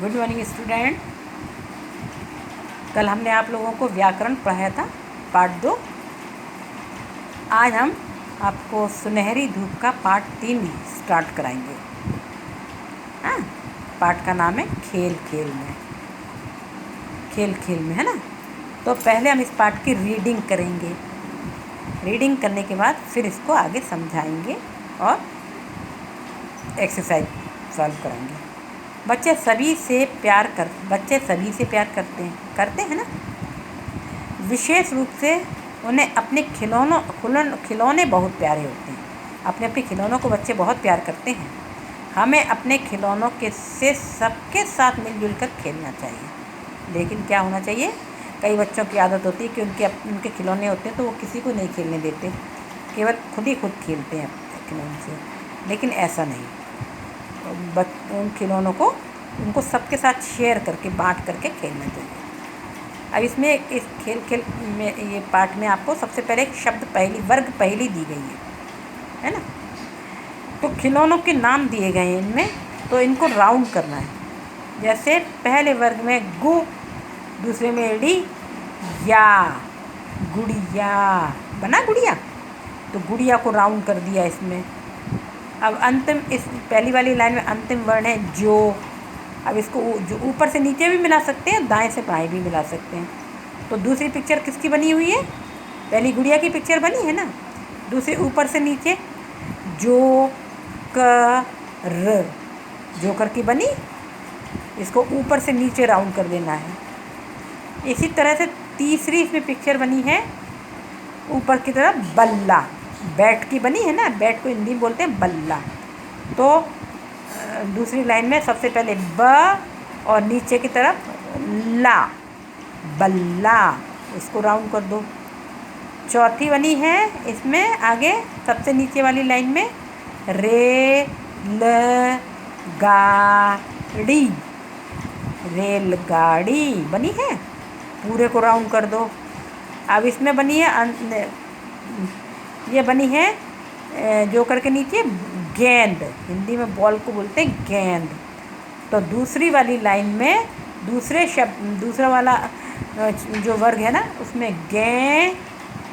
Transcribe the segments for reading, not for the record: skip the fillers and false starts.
Good morning student. कल हमने आप लोगों को व्याकरण पढ़ाया था पार्ट 2। आज हम आपको सुनहरी धूप का पार्ट 3 स्टार्ट कराएंगे। हाँ, पार्ट का नाम है खेल खेल में। खेल खेल में है ना। तो पहले हम इस पार्ट की रीडिंग करेंगे। रीडिंग करने के बाद फिर इसको आगे समझाएंगे और एक्सरसाइज सॉल्व कराएंगे। बच्चे सभी से प्यार करते हैं ना। विशेष रूप से उन्हें अपने खिलौने बहुत प्यारे होते हैं। अपने खिलौनों को बच्चे बहुत प्यार करते हैं। हमें अपने खिलौनों से सबके साथ मिलजुल कर खेलना चाहिए। लेकिन क्या होना चाहिए, कई बच्चों की आदत होती है कि उनके खिलौने होते हैं तो वो किसी को नहीं खेलने देते, केवल खुद ही खुद खेलते हैं अपने खिलौनों से। लेकिन ऐसा नहीं, उन खिलौनों को उनको सबके साथ शेयर करके बांट करके खेलना चाहिए। अब इसमें इस खेल में ये पार्ट में आपको सबसे पहले एक शब्द वर्ग पहली दी गई है ना। तो खिलौनों के नाम दिए गए हैं इनमें, तो इनको राउंड करना है। जैसे पहले वर्ग में गु, दूसरे में ड़ी, या, गुड़िया बना गुड़िया, तो गुड़िया को राउंड कर दिया इसमें। अब अंतिम इस पहली वाली लाइन में अंतिम वर्ण है जो। अब इसको जो ऊपर से नीचे भी मिला सकते हैं, दाएं से बाएं भी मिला सकते हैं। तो दूसरी पिक्चर किसकी बनी हुई है? पहली गुड़िया की पिक्चर बनी है ना। दूसरी ऊपर से नीचे जोकर की बनी। इसको ऊपर से नीचे राउंड कर देना है। इसी तरह से तीसरी इसमें पिक्चर बनी है ऊपर की तरफ बल्ला, बैट की बनी है ना। बैट को हिंदी में बोलते हैं बल्ला। तो दूसरी लाइन में सबसे पहले ब और नीचे की तरफ ला, बल्ला, इसको राउंड कर दो। चौथी बनी है इसमें आगे सबसे नीचे वाली लाइन में रेलगाड़ी बनी है, पूरे को राउंड कर दो। अब इसमें बनी है ये बनी है जोकर के नीचे गेंद, हिंदी में बॉल को बोलते हैं गेंद। तो दूसरी वाली लाइन में दूसरा वाला जो वर्ग है ना, उसमें गे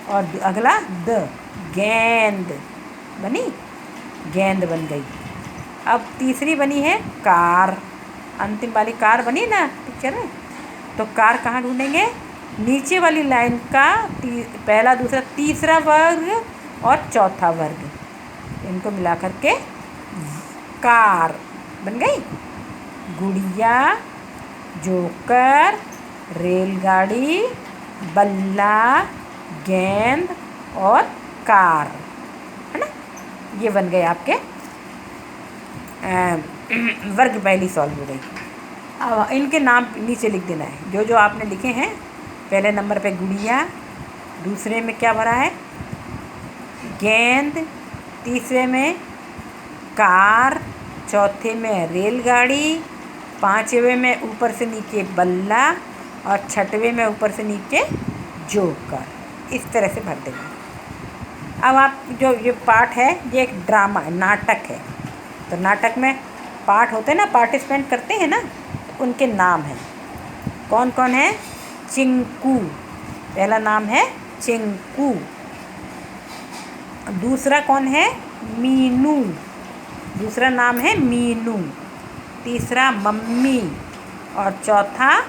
और अगला द, गेंद बनी, गेंद बन गई। अब तीसरी बनी है कार, अंतिम वाली कार बनी ना पिक्चर में। तो कार कहाँ ढूंढेंगे? नीचे वाली लाइन का पहला, दूसरा, तीसरा वर्ग और चौथा वर्ग, इनको मिला करके कार बन गई। गुड़िया, जोकर, रेलगाड़ी, बल्ला, गेंद और कार, है ना। ये बन गए आपके वर्ग पहली सॉल्व हो गई। अब इनके नाम नीचे लिख देना है जो आपने लिखे हैं। पहले नंबर पे गुड़िया, दूसरे में क्या भरा है? गेंद, तीसरे में कार, चौथे में रेलगाड़ी, पांचवें में ऊपर से नीचे बल्ला और छठवें में ऊपर से नीचे जोकर। इस तरह से भर देना। अब आप जो ये पार्ट है ये एक ड्रामा है, नाटक है। तो नाटक में पार्ट होते हैं ना, पार्टिसिपेंट करते हैं ना, तो उनके नाम हैं। कौन कौन है? चिंकू, पहला नाम है चिंकू। दूसरा कौन है? मीनू, दूसरा नाम है मीनू। तीसरा मम्मी और चौथा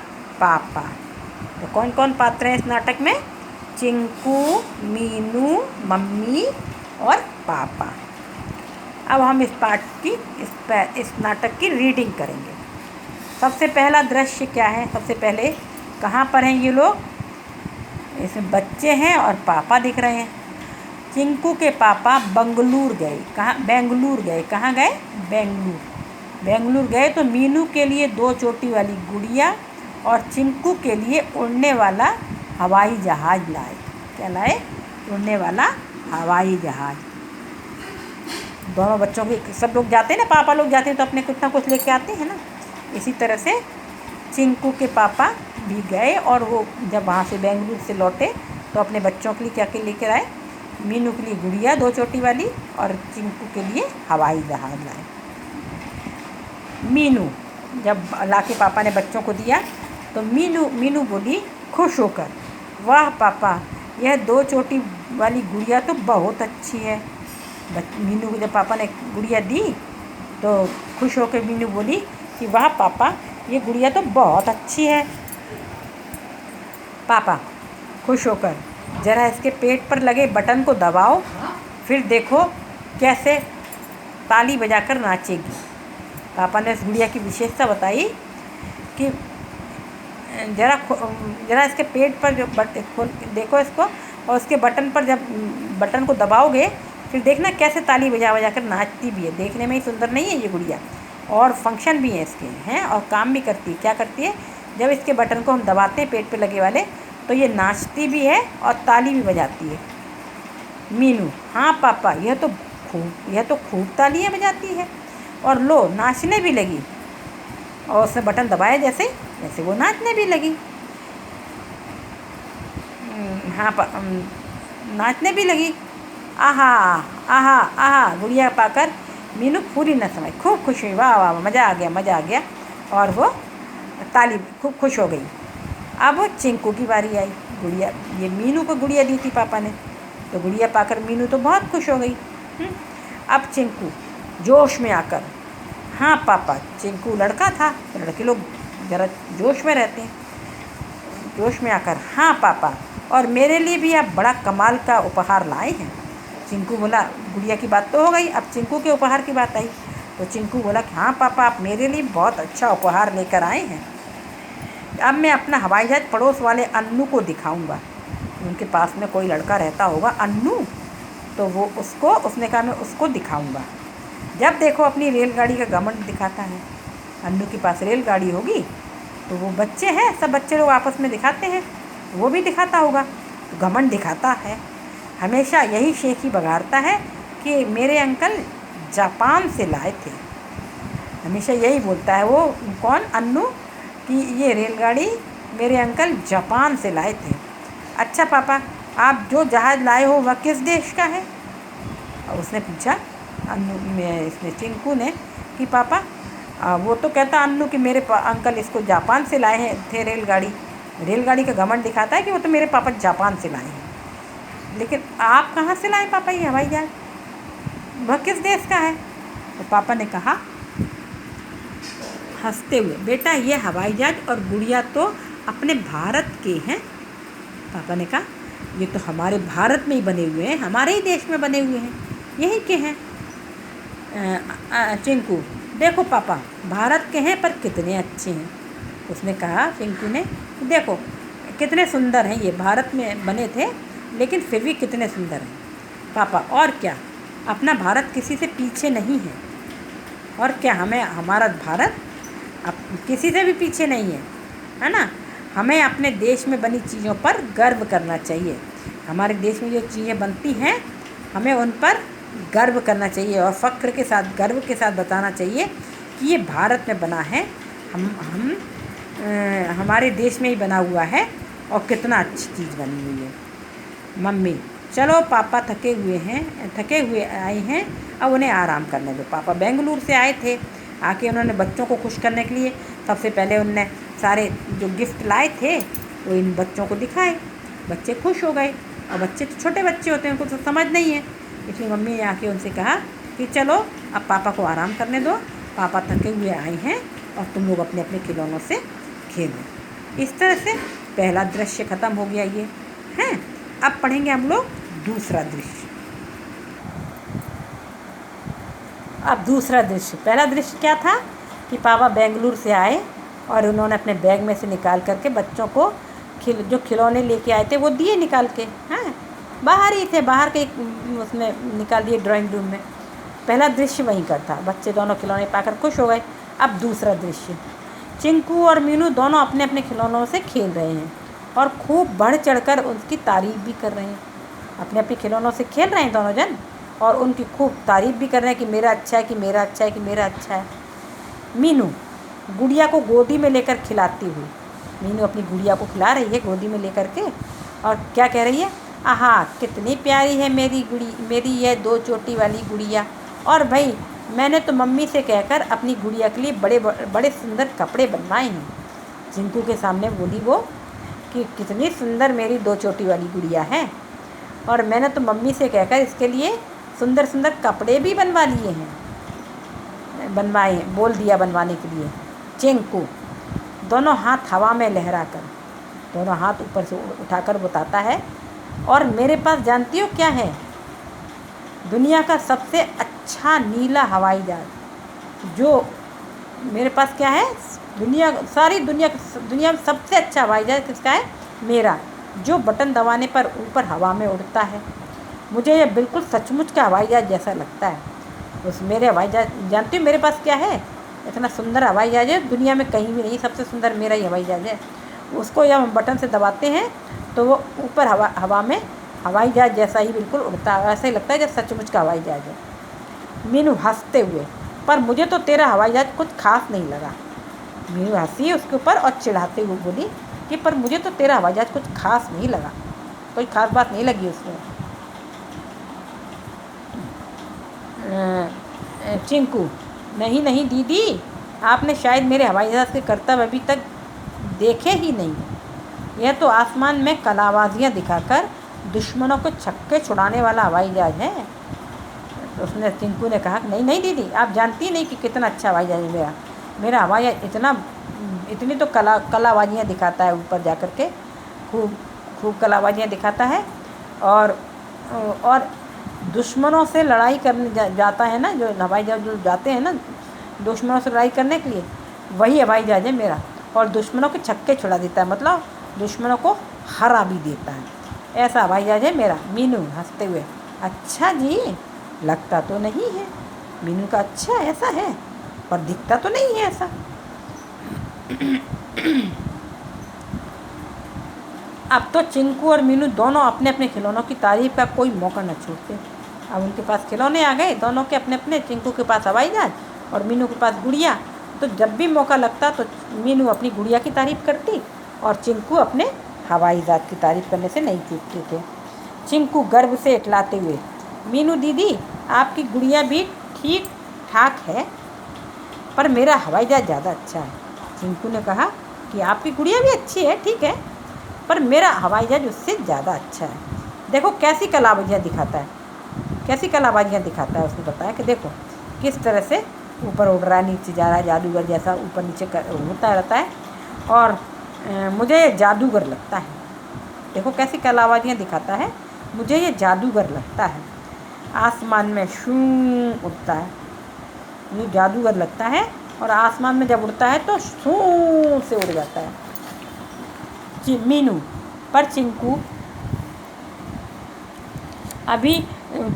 पापा। तो कौन कौन पात्र हैं इस नाटक में? चिंकू, मीनू, मम्मी और पापा। अब हम इस पार्ट की इस नाटक की रीडिंग करेंगे। सबसे पहला दृश्य क्या है? सबसे पहले कहाँ पर हैं ये लोग? इसमें बच्चे हैं और पापा दिख रहे हैं। चिंकू के पापा बेंगलुरु गए। कहाँ गए? बेंगलुरु गए। तो मीनू के लिए 2 चोटी वाली गुड़िया और चिंकू के लिए उड़ने वाला हवाई जहाज़ लाए। क्या लाए? उड़ने वाला हवाई जहाज़। दोनों बच्चों के, सब लोग जाते हैं ना, पापा लोग जाते हैं तो अपने कुछ ना कुछ लेके आते हैं ना। इसी तरह से चिंकू के पापा भी गए और वो जब वहाँ से बेंगलुरु से लौटे तो अपने बच्चों के लिए क्या लेकर आए? मीनू के लिए गुड़िया 2 चोटी वाली और चिंकू के लिए हवाई जहाज़ लाए। मीनू जब लाके पापा ने बच्चों को दिया तो मीनू बोली खुश होकर, वाह पापा, यह 2 चोटी वाली गुड़िया तो बहुत अच्छी है। मीनू को जब पापा ने गुड़िया दी तो खुश होकर मीनू बोली कि वाह पापा, ये गुड़िया तो बहुत अच्छी है। पापा खुश होकर, ज़रा इसके पेट पर लगे बटन को दबाओ, फिर देखो कैसे ताली बजाकर नाचेगी। पापा ने उस गुड़िया की विशेषता बताई कि ज़रा इसके पेट पर जो देखो इसको, और उसके बटन पर जब बटन को दबाओगे फिर देखना कैसे ताली बजा बजा कर नाचती भी है। देखने में ही सुंदर नहीं है ये गुड़िया, और फंक्शन भी है इसके हैं, और काम भी करती है। क्या करती है, जब इसके बटन को हम दबाते हैं पेट पे लगे वाले, तो ये नाचती भी है और ताली भी बजाती है। मीनू, हाँ पापा, यह तो खूब तालियाँ बजाती है, और लो नाचने भी लगी। और उसने बटन दबाया जैसे वो नाचने भी लगी। हाँ नाचने भी लगी। आहा आहा आहा गुड़िया पाकर मीनू पूरी न समझ खूब खुश हुई। वाह वाह, मज़ा आ गया। और वो ताली खूब खुश हो गई। अब वो चिंकू की बारी आई। गुड़िया, ये मीनू को गुड़िया दी थी पापा ने, तो गुड़िया पाकर मीनू तो बहुत खुश हो गई। अब चिंकू जोश में आकर, हाँ पापा, चिंकू लड़का था, तो लड़के लोग ज़रा जोश में रहते हैं। जोश में आकर, हाँ पापा, और मेरे लिए भी आप बड़ा कमाल का उपहार लाए हैं। चिंकू बोला, गुड़िया की बात तो हो गई, अब चिंकू के उपहार की बात आई। तो चिंकू बोला कि हाँ पापा, आप मेरे लिए बहुत अच्छा उपहार लेकर आए हैं। अब मैं अपना हवाई जहाज़ पड़ोस वाले अन्नू को दिखाऊंगा। उनके पास में कोई लड़का रहता होगा अन्नू, तो वो उसने कहा मैं उसको दिखाऊंगा। जब देखो अपनी रेलगाड़ी का घमंड दिखाता है। अन्नू के पास रेलगाड़ी होगी तो वो बच्चे हैं, सब बच्चे लोग आपस में दिखाते हैं, वो भी दिखाता होगा, तो घमंड दिखाता है। हमेशा यही शेखी बघाड़ता है कि मेरे अंकल जापान से लाए थे। हमेशा यही बोलता है वो, कौन, अन्नू, कि ये रेलगाड़ी मेरे अंकल जापान से लाए थे। अच्छा पापा, आप जो जहाज़ लाए हो वह किस देश का है? और उसने पूछा इसने चिंकू ने कि पापा, वो तो कहता अन्नू कि मेरे अंकल इसको जापान से लाए हैं थे रेलगाड़ी का घमंड दिखाता है कि वो तो मेरे पापा जापान से लाए हैं। लेकिन आप कहाँ से लाए पापा ये हवाई जहाज़, वह किस देश का है? तो पापा ने कहा हंसते हुए, बेटा ये हवाई जहाज़ और गुड़िया तो अपने भारत के हैं। पापा ने कहा ये तो हमारे भारत में ही बने हुए हैं, हमारे ही देश में बने हुए हैं, यहीं के हैं। चिंकू, देखो पापा, भारत के हैं पर कितने अच्छे हैं। उसने कहा, चिंकू ने, देखो कितने सुंदर हैं, ये भारत में बने थे लेकिन फिर भी कितने सुंदर हैं। पापा, और क्या, अपना भारत किसी से पीछे नहीं है। और क्या, हमारा भारत अब किसी से भी पीछे नहीं है ना। हमें अपने देश में बनी चीज़ों पर गर्व करना चाहिए। हमारे देश में जो चीज़ें बनती हैं हमें उन पर गर्व करना चाहिए, और फ़ख्र के साथ, गर्व के साथ बताना चाहिए कि ये भारत में बना है, हमारे देश में ही बना हुआ है, और कितना अच्छी चीज़ बनी हुई है। मम्मी, चलो पापा थके हुए आए हैं, अब उन्हें आराम करने दो। पापा बेंगलुरु से आए थे, आके उन्होंने बच्चों को खुश करने के लिए सबसे पहले उनने सारे जो गिफ्ट लाए थे वो इन बच्चों को दिखाए। बच्चे खुश हो गए, और बच्चे तो छोटे बच्चे होते हैं, उनको तो समझ नहीं है। इसलिए मम्मी ने आके उनसे कहा कि चलो अब पापा को आराम करने दो, पापा थके हुए आए हैं और तुम लोग अपने अपने खिलौनों से खेलो। इस तरह से पहला दृश्य ख़त्म हो गया ये हैं। अब पढ़ेंगे हम लोग दूसरा दृश्य। अब दूसरा दृश्य, पहला दृश्य क्या था कि पापा बेंगलुरु से आए और उन्होंने अपने बैग में से निकाल करके बच्चों को जो खिलौने लेके आए थे वो दिए निकाल के, हैं, बाहर ही थे, बाहर के उसमें निकाल दिए ड्राइंग रूम में। पहला दृश्य वहीं का था, बच्चे दोनों खिलौने पाकर खुश हो गए। अब दूसरा दृश्य, चिंकू और मीनू दोनों अपने अपने खिलौनों से खेल रहे हैं और खूब बढ़ चढ़कर उनकी तारीफ़ भी कर रहे हैं। अपने अपने खिलौनों से खेल रहे हैं दोनों जन और उनकी खूब तारीफ़ भी कर रहे हैं कि मेरा अच्छा है, कि मेरा अच्छा है, कि मेरा अच्छा है। मीनू गुड़िया को गोदी में लेकर खिलाती हुई, मीनू अपनी गुड़िया को खिला रही है गोदी में लेकर के, और क्या कह रही है, आहा कितनी प्यारी है मेरी यह 2 चोटी वाली गुड़िया, और भाई मैंने तो मम्मी से कहकर अपनी गुड़िया के लिए बड़े बड़े सुंदर कपड़े बनवाए हैं। चिंकू के सामने बोली वो कि कितनी सुंदर मेरी 2 चोटी वाली गुड़िया है, और मैंने तो मम्मी से कहकर इसके लिए सुंदर सुंदर कपड़े भी बनवा लिए हैं, बनवाए बोल दिया बनवाने के लिए। चिंकू दोनों हाथ हवा में लहराकर, दोनों हाथ ऊपर से उठाकर बताता है, और मेरे पास जानती हो क्या है? दुनिया का सबसे अच्छा नीला हवाई जहाज। जो मेरे पास क्या है? सारी दुनिया में सबसे अच्छा हवाई जहाज किसका है? मेरा, जो बटन दबाने पर ऊपर हवा में उड़ता है। मुझे यह बिल्कुल सचमुच का हवाई जहाज जैसा लगता है। उस मेरे हवाई जहाज, जानती हो मेरे पास क्या है? इतना सुंदर हवाई जहाज है, दुनिया में कहीं भी नहीं, सबसे सुंदर मेरा ही हवाई जहाज है। उसको जब हम बटन से दबाते हैं तो वो ऊपर हवा में हवाई जहाज जैसा ही बिल्कुल उड़ता है, ऐसा ही लगता है जैसे सचमुच का हवाई जहाज है। मीनू हंसते हुए, पर मुझे तो तेरा हवाई जहाज कुछ खास नहीं लगा। मीनू हंसी उसके ऊपर और चिढ़ाते हुए बोली कि पर मुझे तो तेरा हवाई जहाज कुछ खास नहीं लगा, कोई खास बात नहीं लगी उसमें। चिंकू, नहीं नहीं दीदी, आपने शायद मेरे हवाई जहाज़ के करतब अभी तक देखे ही नहीं। यह तो आसमान में कलाबाजियाँ दिखाकर दुश्मनों को छक्के छुड़ाने वाला हवाई जहाज़ है। तो उसने चिंकू ने कहा, नहीं नहीं दीदी, आप जानती नहीं कि कितना अच्छा हवाई जहाज़ है मेरा हवाई जहाज़ इतनी तो कलाबाजियाँ दिखाता है, ऊपर जा कर के खूब कलाबाजियाँ दिखाता है, और दुश्मनों से लड़ाई करने जाता है ना, जो हवाई जहाज़ जो जाते हैं ना दुश्मनों से लड़ाई करने के लिए, वही हवाई जहाज़ है मेरा। और दुश्मनों के छक्के छुड़ा देता है, मतलब दुश्मनों को हरा भी देता है, ऐसा हवाई जहाज़ है मेरा। मीनू हंसते हुए, अच्छा जी, लगता तो नहीं है। मीनू का अच्छा ऐसा है, पर दिखता तो नहीं है ऐसा। अब तो चिंकू और मीनू दोनों अपने अपने खिलौनों की तारीफ का कोई मौका न छोड़ते। अब उनके पास खिलौने आ गए, दोनों के अपने अपने, चिंकू के पास हवाई जहाज और मीनू के पास गुड़िया। तो जब भी मौका लगता तो मीनू अपनी गुड़िया की तारीफ़ करती और चिंकू अपने हवाई जहाज की तारीफ़ करने से नहीं चूकते थे। चिंकू गर्व से इठलाते हुए, मीनू दीदी, आपकी गुड़िया भी ठीक ठाक है, पर मेरा हवाई जहाज ज़्यादा अच्छा है। चिंकू ने कहा कि आपकी गुड़िया भी अच्छी है, ठीक है, पर मेरा हवाई जहाज उससे ज़्यादा अच्छा है। देखो कैसी कलाबाजियाँ दिखाता है, कैसी कलाबाजियाँ दिखाता है। उसने बताया कि देखो किस तरह से ऊपर उड़ रहा है, नीचे जा रहा है, जादूगर जैसा ऊपर नीचे होता रहता है, और मुझे ये जादूगर लगता है। देखो कैसी कलाबाजियाँ दिखाता है, मुझे ये जादूगर लगता है। आसमान में शू उड़ता है, ये जादूगर लगता है, और आसमान में जब उड़ता है तो शू से उड़ जाता है। मीनू, पर चिंकू, अभी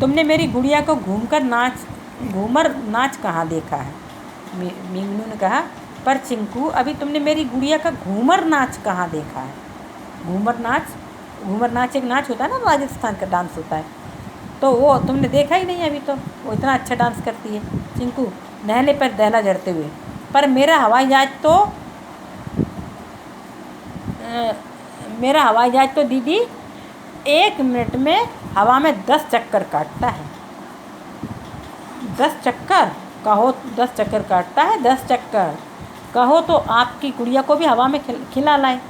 तुमने मेरी गुड़िया को घूमर नाच कहाँ देखा है? मीनू ने कहा, पर चिंकू, अभी तुमने मेरी गुड़िया का घूमर नाच कहाँ देखा है? घूमर नाच एक नाच होता है ना, राजस्थान का डांस होता है, तो वो तुमने देखा ही नहीं अभी। तो वो इतना अच्छा डांस करती है। चिंकू नहले पर दहला जड़ते हुए, पर मेरा हवाई जहाज तो दीदी 1 मिनट में हवा में 10 चक्कर काटता है। 10 चक्कर कहो, 10 चक्कर काटता है, 10 चक्कर कहो तो आपकी गुड़िया को भी हवा में खिला लाए।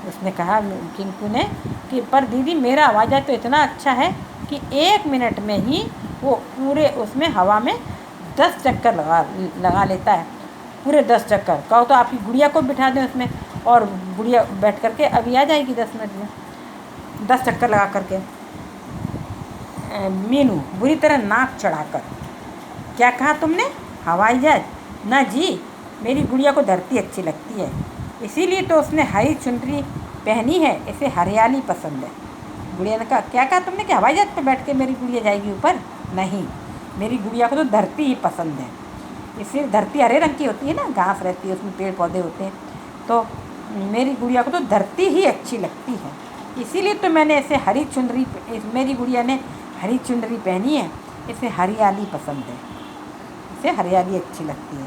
उसने कहा, चिंकू ने, कि पर दीदी मेरा हवाई जहाज तो इतना अच्छा है कि 1 मिनट में ही वो पूरे उसमें हवा में 10 चक्कर लगा लेता है, पूरे 10 चक्कर। कहो तो आपकी गुड़िया को बिठा दें उसमें, और गुड़िया बैठ करके अभी आ जाएगी 10 मिनट में 10 चक्कर लगा करके। मीनू बुरी तरह नाक चढ़ाकर, क्या कहा तुमने? हवाई जहाज? ना जी, मेरी गुड़िया को धरती अच्छी लगती है, इसीलिए तो उसने हरी चुनरी पहनी है, इसे हरियाली पसंद है। गुड़िया ने कहा, क्या कहा तुमने कि हवाई जहाज पर बैठ के मेरी गुड़िया जाएगी ऊपर? नहीं, मेरी गुड़िया को तो धरती ही पसंद है। इसलिए धरती हरे रंग की होती है ना, घास रहती है, उसमें पेड़ पौधे होते हैं, तो मेरी गुड़िया को तो धरती ही अच्छी लगती है, इसीलिए तो मैंने इसे मेरी गुड़िया ने हरी चुनरी पहनी है, इसे हरियाली पसंद है, इसे हरियाली अच्छी लगती है।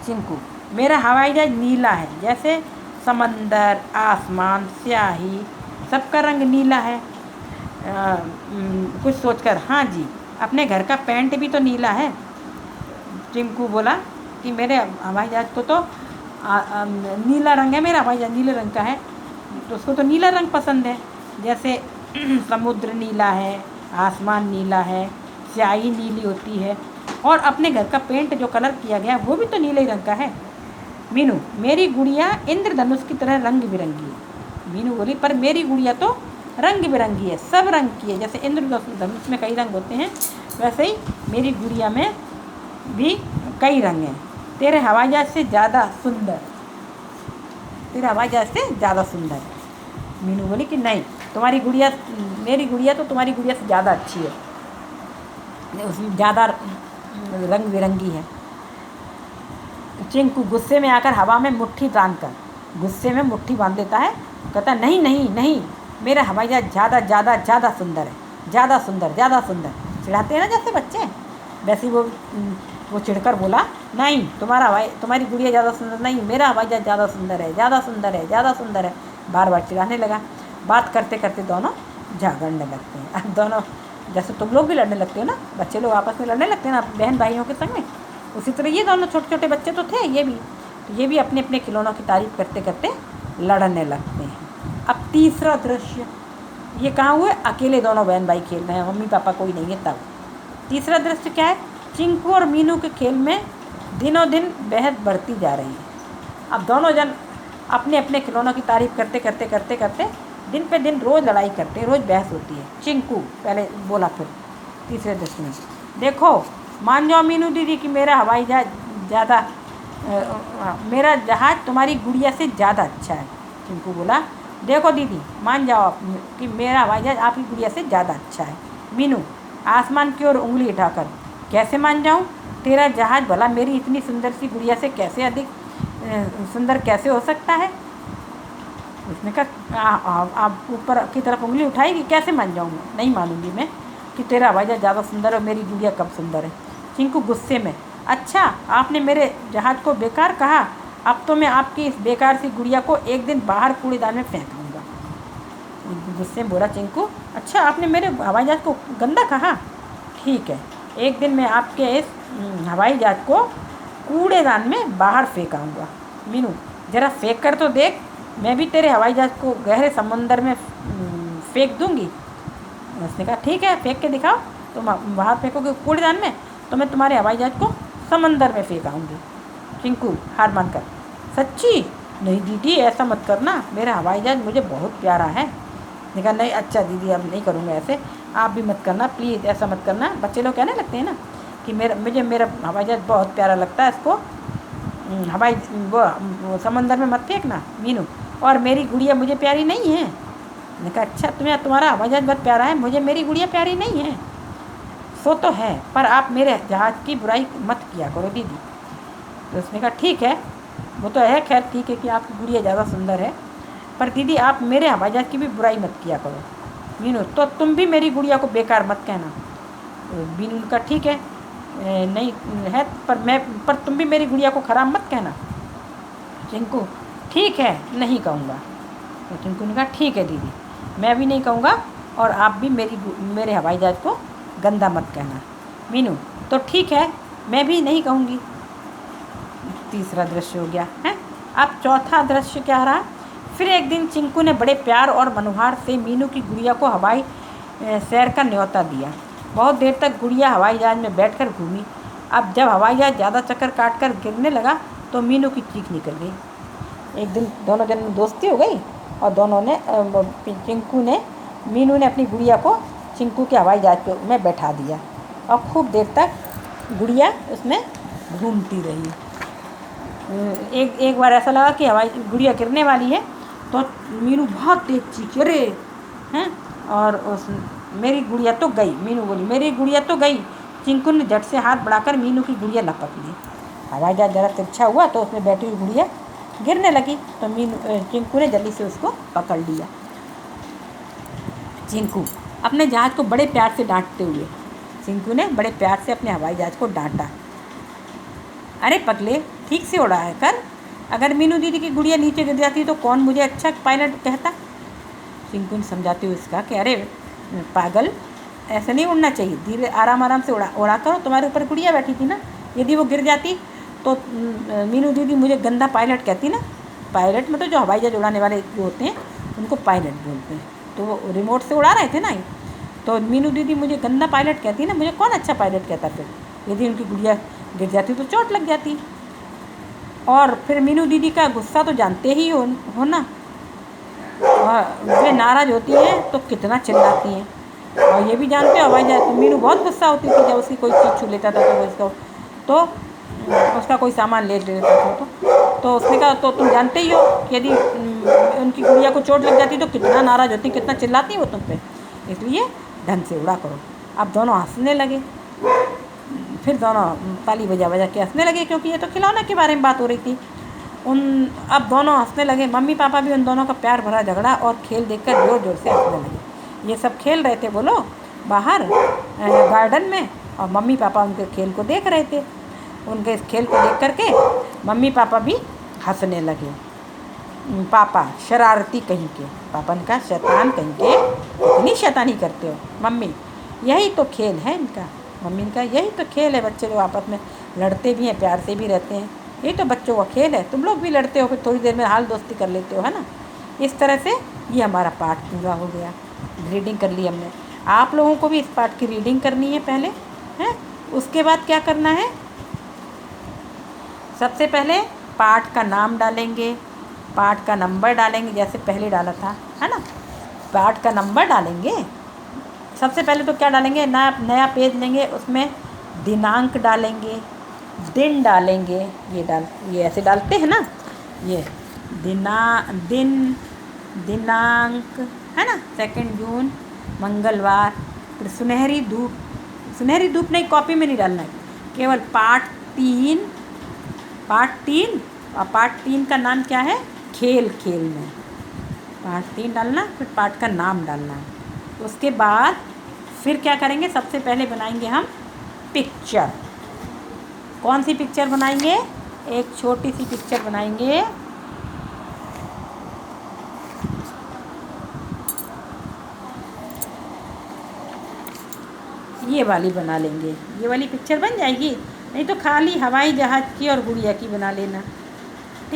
चिंकू, मेरा हवाई जहाज नीला है, जैसे समंदर, आसमान, स्याही, सबका रंग नीला है। कुछ सोचकर, हाँ जी, अपने घर का पेंट भी तो नीला है। चिंकू बोला कि मेरे हवाई जहाज़ को तो नीला रंग है, मेरा हवाई जहाज़ नीले रंग का है। तो उसको तो नीला रंग पसंद है, जैसे समुद्र नीला है, आसमान नीला है, स्याही नीली होती है, और अपने घर का पेंट जो कलर किया गया है वो भी तो नीले ही रंग का है। मीनू, मेरी गुड़िया इंद्रधनुष की तरह रंग बिरंगी है। मीनू बोली, पर मेरी गुड़िया तो रंग बिरंगी है, सब रंग की है। जैसे इंद्रधनुष में कई रंग होते हैं, वैसे ही मेरी गुड़िया में भी कई रंग हैं। तेरे हवाई जहाज से ज़्यादा सुंदर, तेरे हवाई जहाज से ज़्यादा सुंदर। मीनू बोली कि नहीं, तुम्हारी गुड़िया, मेरी गुड़िया तो तुम्हारी गुड़िया से ज़्यादा अच्छी है, उसमें ज़्यादा रंग बिरंगी है। चिंकू गुस्से में आकर हवा में मुट्ठी बांधकर, गुस्से में मुट्ठी बांध देता है, कहता नहीं नहीं नहीं, मेरा हवाई जहाज ज़्यादा ज़्यादा ज़्यादा सुंदर है, ज़्यादा सुंदर ज़्यादा सुंदर। चिढ़ाते हैं ना जैसे बच्चे, वैसे ही वो चिढ़कर बोला, नहीं, तुम्हारी गुड़िया ज़्यादा सुंदर नहीं, मेरा हवाई जहाज ज़्यादा सुंदर है, ज़्यादा सुंदर है, ज़्यादा सुंदर है। बार बार चिढ़ाने लगा। बात करते करते दोनों झगड़ने लगते हैं। अब दोनों, जैसे तुम लोग भी लड़ने लगते हो ना, बच्चे लोग आपस में लड़ने लगते हैं ना बहन भाइयों के संग में, उसी तरह ये दोनों छोटे छोटे बच्चे तो थे, ये भी अपने अपने खिलौनों की तारीफ करते करते लड़ने लगते हैं। अब तीसरा दृश्य, ये कहाँ हुए, अकेले दोनों बहन भाई खेल रहे हैं, मम्मी पापा कोई नहीं है तब। तीसरा दृश्य क्या है, चिंकू और मीनू के खेल में दिनों दिन बहस बढ़ती जा रही है। अब दोनों जन अपने अपने खिलौनों की तारीफ करते करते करते करते दिन पे दिन रोज़ लड़ाई करते हैं, रोज़ बहस होती है। चिंकू पहले बोला, फिर तीसरे दृश्य में, देखो मान जाओ मीनू दीदी कि मेरा हवाई जहाज ज़्यादा, मेरा जहाज़ तुम्हारी गुड़िया से ज़्यादा अच्छा है। चिंकू बोला, देखो दीदी मान जाओ आप कि मेरा हवाई जहाज आपकी गुड़िया से ज़्यादा अच्छा है। मीनू आसमान की ओर उंगली उठाकर, कैसे मान जाऊँ, तेरा जहाज़ भला मेरी इतनी सुंदर सी गुड़िया से कैसे अधिक सुंदर कैसे हो सकता है। उसने कहा, आप ऊपर की तरफ उंगली उठाएगी, कैसे मान जाऊँ मैं, नहीं मानूंगी मैं कि तेरा हवाई जहाज ज़्यादा सुंदर है, मेरी गुड़िया कब सुंदर है। चिंकू गुस्से में, अच्छा आपने मेरे जहाज़ को बेकार कहा, अब तो मैं आपकी इस बेकार सी गुड़िया को एक दिन बाहर कूड़ेदान में फेंक दूँगा। गुस्से में बोला चिंकू, अच्छा आपने मेरे हवाई जहाज़ को गंदा कहा, ठीक है, एक दिन मैं आपके इस हवाई जहाज़ को कूड़ेदान में बाहर फेंक आऊँगा। मीनू ज़रा फेंक कर तो देख, मैं भी तेरे हवाई जहाज़ को गहरे समंदर में फेंक दूँगी। उसने कहा, ठीक है फेंक के दिखाओ, तुम बाहर फेंकोगे कूड़ेदान में तो मैं तुम्हारे हवाई जहाज़ को समंदर में फेंक आऊँगी। चिंकू हार मानकर, सच्ची, नहीं दीदी ऐसा मत करना, मेरा हवाई जहाज़ मुझे बहुत प्यारा है। देखा, नहीं अच्छा दीदी अब नहीं करूँगा ऐसे, आप भी मत करना प्लीज़, ऐसा मत करना। बच्चे लोग कहने लगते हैं ना कि मेरा हवाई जहाज़ बहुत प्यारा लगता है, इसको वो समंदर में मत फेंकना मीनू, और मेरी गुड़िया मुझे प्यारी नहीं है। मैंने कहा, अच्छा तुम्हारा हवाई जहाज़ बहुत प्यारा है, मुझे मेरी गुड़िया प्यारी नहीं है। सो तो है, पर आप मेरे जहाज़ की बुराई मत किया करो दीदी। तो उसने कहा, ठीक है, वो तो है, खैर ठीक है कि आपकी गुड़िया ज़्यादा सुंदर है, पर दीदी आप मेरे हवाई जहाज़ की भी बुराई मत किया करो। मीनू, तो तुम भी मेरी गुड़िया को बेकार मत कहना। मीनू का, ठीक है, नहीं है, पर तुम भी मेरी गुड़िया को ख़राब मत कहना। चिंकू, ठीक है नहीं कहूँगा। तो चिंकू ने कहा, ठीक है दीदी, मैं भी नहीं कहूँगा, और आप भी मेरे हवाई जहाज़ को गंदा मत कहना। मीनू, तो ठीक है, मैं भी नहीं कहूँगी। तीसरा दृश्य हो गया है। अब चौथा दृश्य क्या रहा, फिर एक दिन चिंकू ने बड़े प्यार और मनोहार से मीनू की गुड़िया को हवाई सैर का न्योता दिया। बहुत देर तक गुड़िया हवाई जहाज़ में बैठकर घूमी। अब जब हवाई जहाज़ ज़्यादा चक्कर काट कर गिरने लगा तो मीनू की चीख निकल गई। एक दिन दोनों जन में दोस्ती हो गई और मीनू ने अपनी गुड़िया को चिंकू के हवाई जहाज़ में बैठा दिया और खूब देर तक गुड़िया उसमें घूमती रही। एक बार ऐसा लगा कि गुड़िया गिरने वाली है तो मीनू बहुत तेज चीखी, अरे हैं, और मेरी गुड़िया तो गई। मीनू बोली, मेरी गुड़िया तो गई। चिंकू ने झट से हाथ बढ़ाकर मीनू की गुड़िया लपक ली। हवाई जहाज़ ज़रा तिरछा हुआ तो उसमें बैठी हुई गुड़िया गिरने लगी तो चिंकू ने जल्दी से उसको पकड़ लिया। चिंकू अपने जहाज़ को बड़े प्यार से डांटते हुए, चिंकू ने बड़े प्यार से अपने हवाई जहाज़ को डांटा, अरे पगले ठीक से उड़ा है कर, अगर मीनू दीदी की गुड़िया नीचे गिर जाती तो कौन मुझे अच्छा पायलट कहता। चिंकू ने समझाते हुए इसका कि अरे पागल, ऐसे नहीं उड़ना चाहिए, धीरे आराम आराम से उड़ा करो, तुम्हारे ऊपर गुड़िया बैठी थी ना, यदि वो गिर जाती तो मीनू दीदी मुझे गंदा पायलट कहती ना। पायलट मतलब जो हवाई जहाज उड़ाने वाले जो होते हैं उनको पायलट बोलते हैं। तो वो रिमोट से उड़ा रहे थे ना, तो मीनू दीदी मुझे गंदा पायलट कहती ना। मुझे कौन अच्छा पायलट कहता फिर? यदि उनकी गुड़िया गिर जाती तो चोट लग जाती। और फिर मीनू दीदी का गुस्सा तो जानते ही हो ना, और वे नाराज़ होती हैं तो कितना चिल्लाती हैं। और ये भी जानते हो हवाई जहाज तो मीनू बहुत गुस्सा होती थी जब उसकी कोई चीज़ छू लेता था तो उसको तो उसका कोई सामान ले लेता था तो उसने कहा तो तुम जानते ही हो कि यदि उनकी गुड़िया को चोट लग जाती तो कितना नाराज़ होती, कितना चिल्लाती वो तुम पे, इसलिए ढंग से उड़ा करो। अब दोनों हंसने लगे, फिर दोनों ताली बजा बजा के हंसने लगे क्योंकि ये तो खिलौने के बारे में बात हो रही थी। अब दोनों हंसने लगे। मम्मी पापा भी उन दोनों का प्यार भरा झगड़ा और खेल देखकर ज़ोर ज़ोर से हंसने लगे। ये सब खेल रहे थे बोलो बाहर गार्डन में, और मम्मी पापा उनके खेल को देख रहे थे। उनके इस खेल को देख करके मम्मी पापा भी हंसने लगे। पापा शरारती कहीं के, पापा ने कहा शैतान कहीं के, इतनी शैतानी करते हो मम्मी, यही तो खेल है इनका। मम्मी ने कहा यही तो खेल है, बच्चे लोग आपस में लड़ते भी हैं, प्यार से भी रहते हैं, यही तो बच्चों का खेल है। तुम लोग भी लड़ते हो, फिर थोड़ी देर में हाल दोस्ती कर लेते हो, है ना। इस तरह से ये हमारा पाठ पूरा हो गया। रीडिंग कर ली हमने। आप लोगों को भी इस पाठ की रीडिंग करनी है पहले, हैं। उसके बाद क्या करना है, सबसे पहले पाठ का नाम डालेंगे, पाठ का नंबर डालेंगे जैसे पहले डाला था, है ना। पाठ का नंबर डालेंगे। सबसे पहले तो क्या डालेंगे, नया पेज लेंगे, उसमें दिनांक डालेंगे, दिन डालेंगे। ये ऐसे डालते हैं ना, ये दिनांक है ना, 2 जून मंगलवार। फिर सुनहरी धूप नहीं, कॉपी में नहीं डालना है, केवल पाठ 3 और पाठ 3 का नाम क्या है, खेल में पाठ 3 डालना, फिर पाठ का नाम डालना है। उसके बाद फिर क्या करेंगे, सबसे पहले बनाएंगे हम पिक्चर। कौन सी पिक्चर बनाएंगे, एक छोटी सी पिक्चर बनाएंगे। ये वाली बना लेंगे, ये वाली पिक्चर बन जाएगी। नहीं तो खाली हवाई जहाज़ की और गुड़िया की बना लेना।